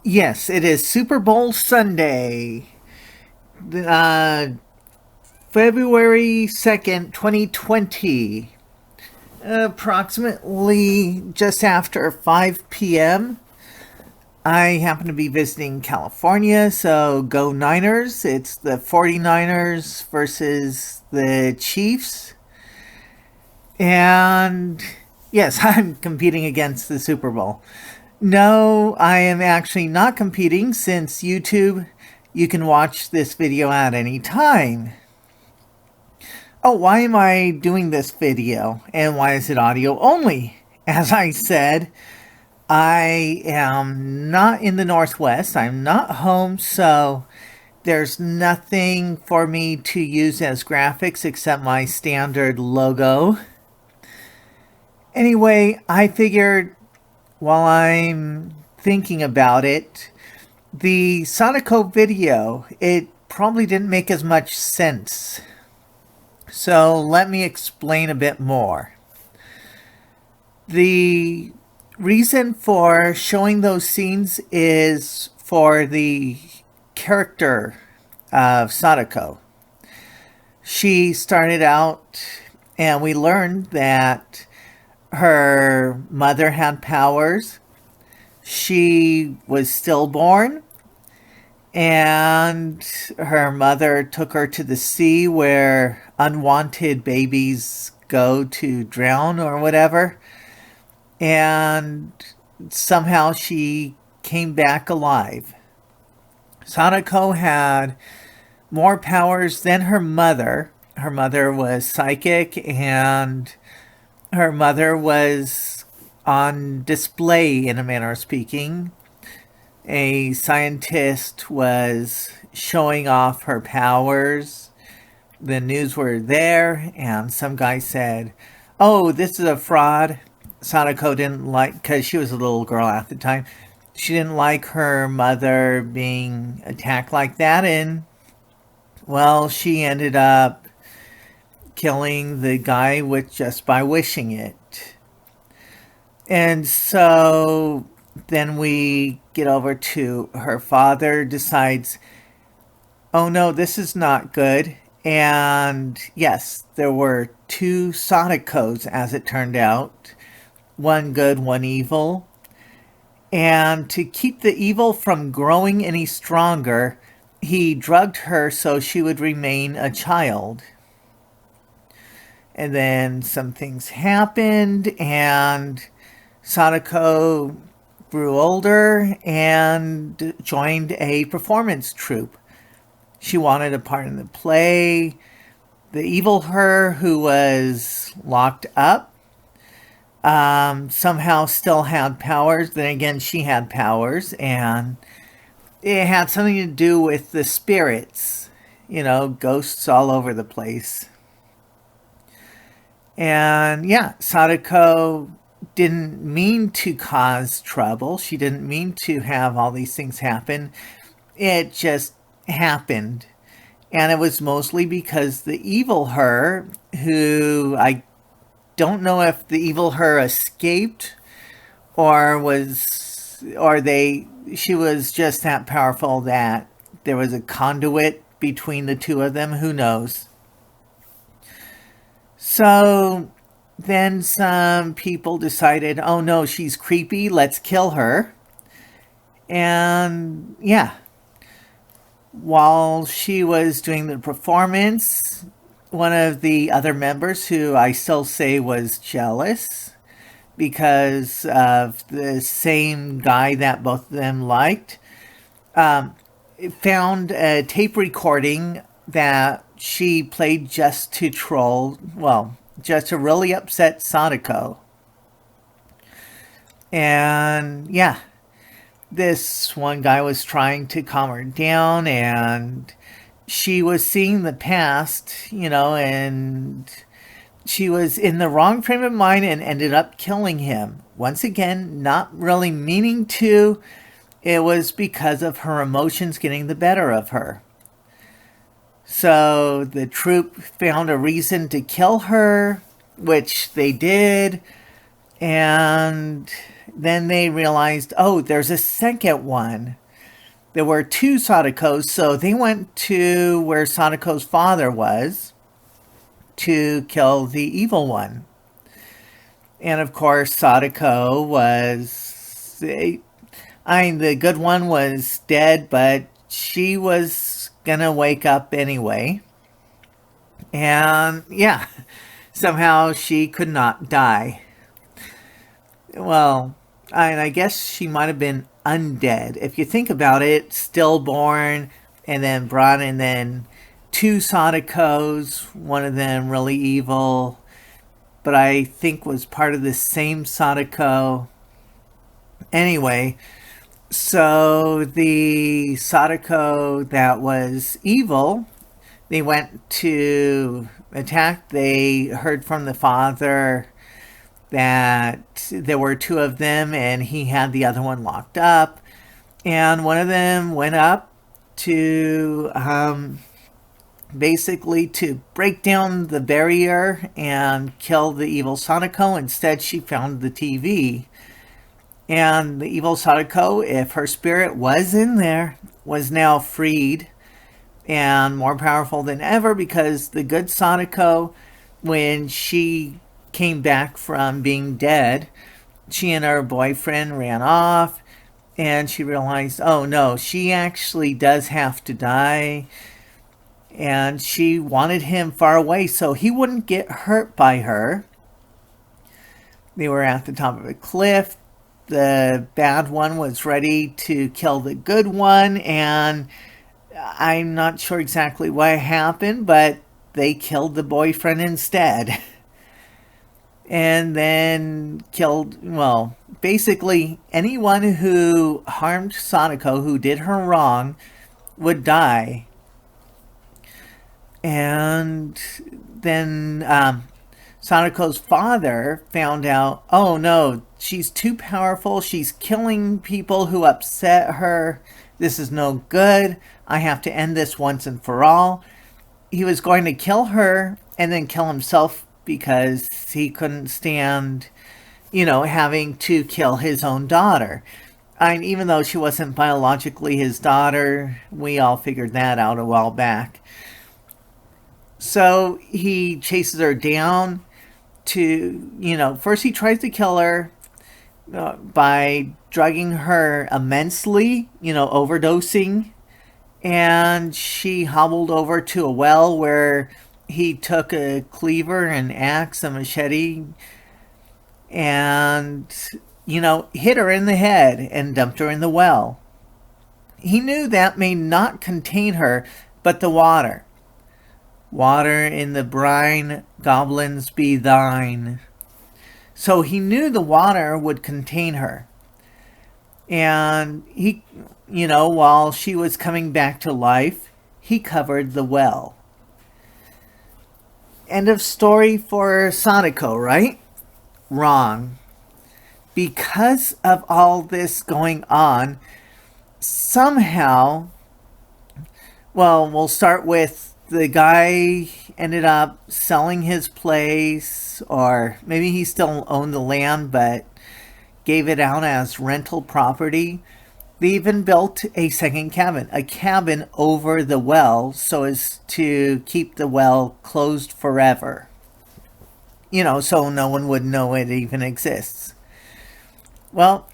Yes, it is Super Bowl Sunday, uh, February 2nd, 2020. Approximately just after 5 p.m. I happen to be visiting California, so go Niners. It's the 49ers versus the Chiefs. And yes, I'm competing against the Super Bowl. No, I am actually not competing since YouTube, you can watch this video at any time. Oh, why am I doing this video? And why is it audio only? As I said, I am not in the Northwest. I'm not home, so there's nothing for me to use as graphics except my standard logo. Anyway, I figured while I'm thinking about it, the Sadako video, it probably didn't make as much sense. So let me explain a bit more. The reason for showing those scenes is for the character of Sadako. She started out, and we learned that her mother had powers. She was stillborn, and her mother took her to the sea where unwanted babies go to drown or whatever. And somehow she came back alive. Sadako had more powers than her mother. Her mother was psychic, and her mother was on display, in a manner of speaking. A scientist was showing off her powers. The news were there, and some guy said, "Oh, this is a fraud." Sadako didn't like, because she was a little girl at the time, she didn't like her mother being attacked like that, and, well, she ended up killing the guy with just by wishing it. And so then we get over to her father decides, oh no, this is not good. And yes, there were two Sadakos, as it turned out. One good, one evil. And to keep the evil from growing any stronger, he drugged her so she would remain a child. And then some things happened, and Sadako grew older and joined a performance troupe. She wanted a part in the play. The evil her, who was locked up, somehow still had powers. Then again, she had powers, and it had something to do with the spirits, ghosts all over the place. And yeah, Sadako didn't mean to cause trouble. She didn't mean to have all these things happen. It just happened. And it was mostly because the evil her, who I don't know if the evil her escaped or she was just that powerful that there was a conduit between the two of them. Who knows? So then some people decided, oh no, she's creepy, let's kill her. And yeah, while she was doing the performance, one of the other members, who I still say was jealous because of the same guy that both of them liked, found a tape recording that she played just to troll, well, just to really upset Sadako. And yeah, this one guy was trying to calm her down, and she was seeing the past, and she was in the wrong frame of mind and ended up killing him. Once again, not really meaning to. It was because of her emotions getting the better of her. So the troupe found a reason to kill her, which they did. And then they realized, oh, there's a second one. There were two Sadakos, so they went to where Sadako's father was to kill the evil one. And of course, Sadako was. I mean, the good one was dead, but she was gonna wake up anyway. And yeah, somehow she could not die. Well, I guess she might have been undead. If you think about it, stillborn, and then brought in then two Sadakos, one of them really evil, but I think was part of the same Sadako. Anyway, so the Sadako that was evil, they went to attack. They heard from the father that there were two of them and he had the other one locked up. And one of them went up to basically to break down the barrier and kill the evil Sadako. Instead, she found the TV. And the evil Sadako, if her spirit was in there, was now freed and more powerful than ever, because the good Sadako, when she came back from being dead, she and her boyfriend ran off, and she realized, oh no, she actually does have to die, and she wanted him far away so he wouldn't get hurt by her. They were at the top of a cliff. The bad one was ready to kill the good one, and I'm not sure exactly what happened, but they killed the boyfriend instead. And then killed, well, basically anyone who harmed Sadako, who did her wrong, would die. And then Sadako's father found out, oh no, she's too powerful. She's killing people who upset her. This is no good. I have to end this once and for all. He was going to kill her and then kill himself because he couldn't stand, having to kill his own daughter. Even though she wasn't biologically his daughter, we all figured that out a while back. So he chases her down to, first he tries to kill her by drugging her immensely, overdosing. And she hobbled over to a well where he took a cleaver, an axe, a machete, and, hit her in the head and dumped her in the well. He knew that may not contain her, but the water. Water in the brine, goblins be thine. So he knew the water would contain her. And he, while she was coming back to life, he covered the well. End of story for Sadako, right? Wrong. Because of all this going on, somehow, well, we'll start with the guy ended up selling his place, or maybe he still owned the land, but gave it out as rental property. They even built a second cabin, a cabin over the well, so as to keep the well closed forever. So no one would know it even exists. Well,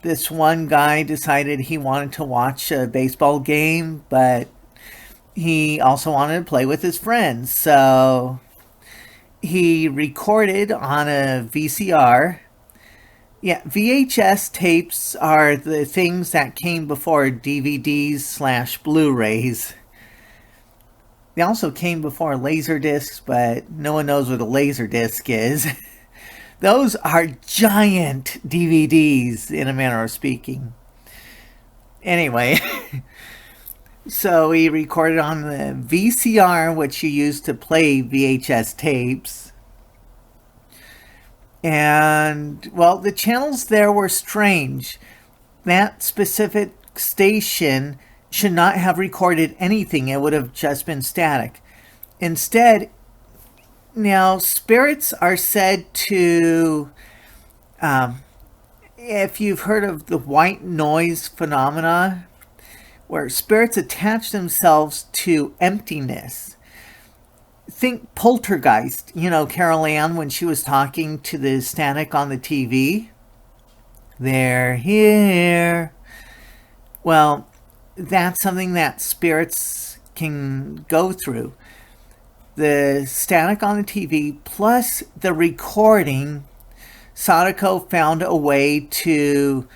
this one guy decided he wanted to watch a baseball game, but he also wanted to play with his friends. So he recorded on a VCR. Yeah, VHS tapes are the things that came before DVDs/Blu-rays. They also came before Laserdiscs, but no one knows what a Laserdisc is. Those are giant DVDs, in a manner of speaking. Anyway, so he recorded on the VCR, which you used to play VHS tapes. And, well, the channels there were strange. That specific station should not have recorded anything. It would have just been static. Instead, now, spirits are said to if you've heard of the white noise phenomena, where spirits attach themselves to emptiness. Think Poltergeist, Carol Ann when she was talking to the static on the TV. They're here. Well, that's something that spirits can go through. The static on the TV plus the recording, Sadako found a way to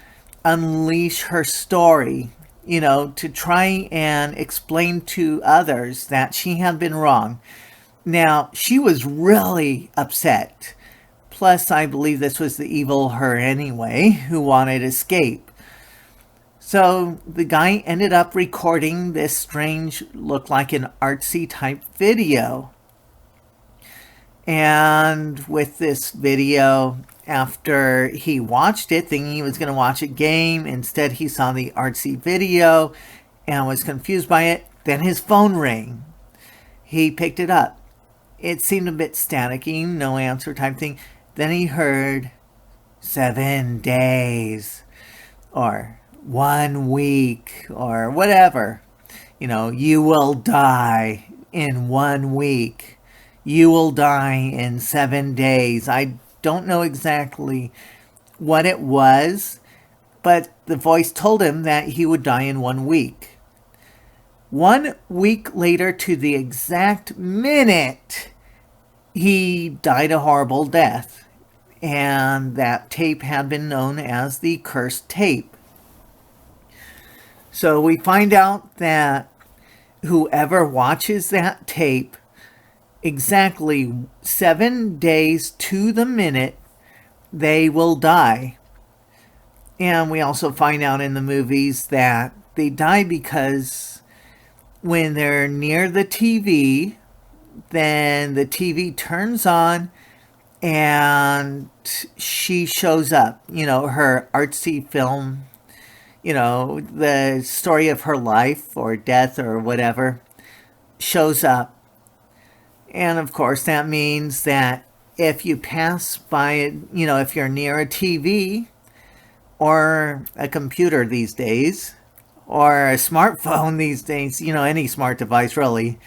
unleash her story, to try and explain to others that she had been wrong. Now, she was really upset. Plus, I believe this was the evil her anyway, who wanted escape. So the guy ended up recording this strange, looked like an artsy type video. And with this video, after he watched it, thinking he was going to watch a game, instead he saw the artsy video and was confused by it. Then his phone rang. He picked it up. It seemed a bit staticky, no answer type thing. Then he heard 7 days or 1 week or whatever. You will die in 1 week. You will die in 7 days. I don't know exactly what it was, but the voice told him that he would die in 1 week. 1 week later, to the exact minute, he died a horrible death. And that tape had been known as the cursed tape. So we find out that whoever watches that tape, exactly 7 days to the minute, they will die. And we also find out in the movies that they die because when they're near the TV, then the TV turns on and she shows up, her artsy film, the story of her life or death or whatever shows up. And of course, that means that if you pass by it, if you're near a TV or a computer these days, or a smartphone these days, any smart device really,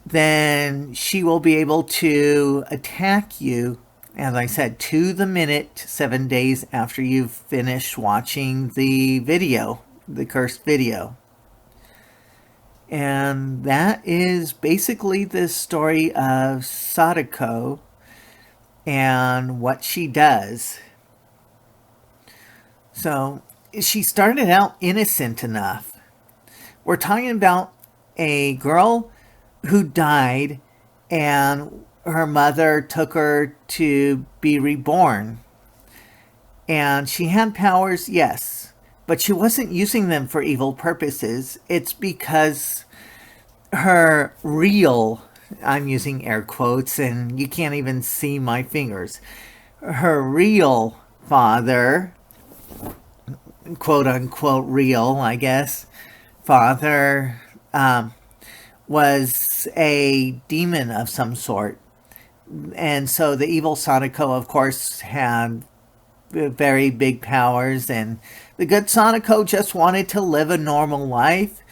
then she will be able to attack you, as I said, to the minute, 7 days after you've finished watching the video, the cursed video. And that is basically the story of Sadako and what she does. So she started out innocent enough. We're talking about a girl who died and her mother took her to be reborn. And she had powers, yes, but she wasn't using them for evil purposes. It's because her real, I'm using air quotes and you can't even see my fingers, her real father, quote unquote real, I guess, father, was a demon of some sort. And so the evil Sadako, of course, had very big powers, and the good Sadako just wanted to live a normal life.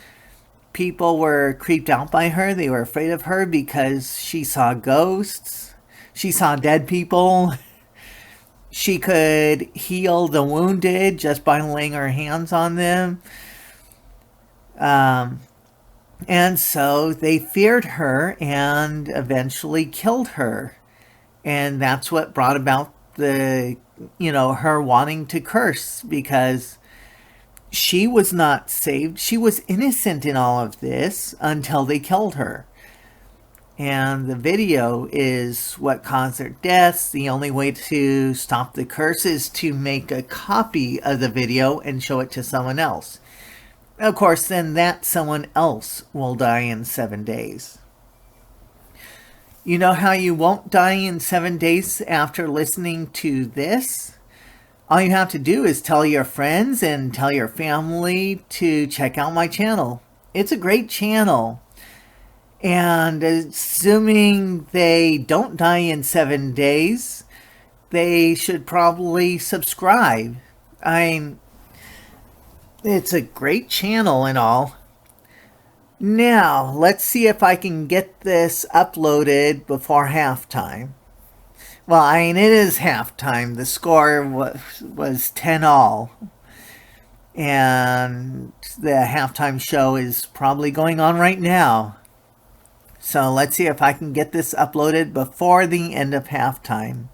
People were creeped out by her. They were afraid of her because she saw ghosts. She saw dead people. She could heal the wounded just by laying her hands on them. And so they feared her and eventually killed her. And that's what brought about the, her wanting to curse, because she was not saved. She was innocent in all of this until they killed her. And the video is what caused their deaths. The only way to stop the curse is to make a copy of the video and show it to someone else. Of course, then that someone else will die in 7 days. You know how you won't die in 7 days after listening to this? All you have to do is tell your friends and tell your family to check out my channel. It's a great channel. And assuming they don't die in 7 days, they should probably subscribe. I mean, it's a great channel and all. Now, let's see if I can get this uploaded before halftime. Well, I mean, it is halftime. The score was 10-all. And the halftime show is probably going on right now. So let's see if I can get this uploaded before the end of halftime.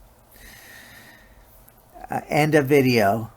End of video.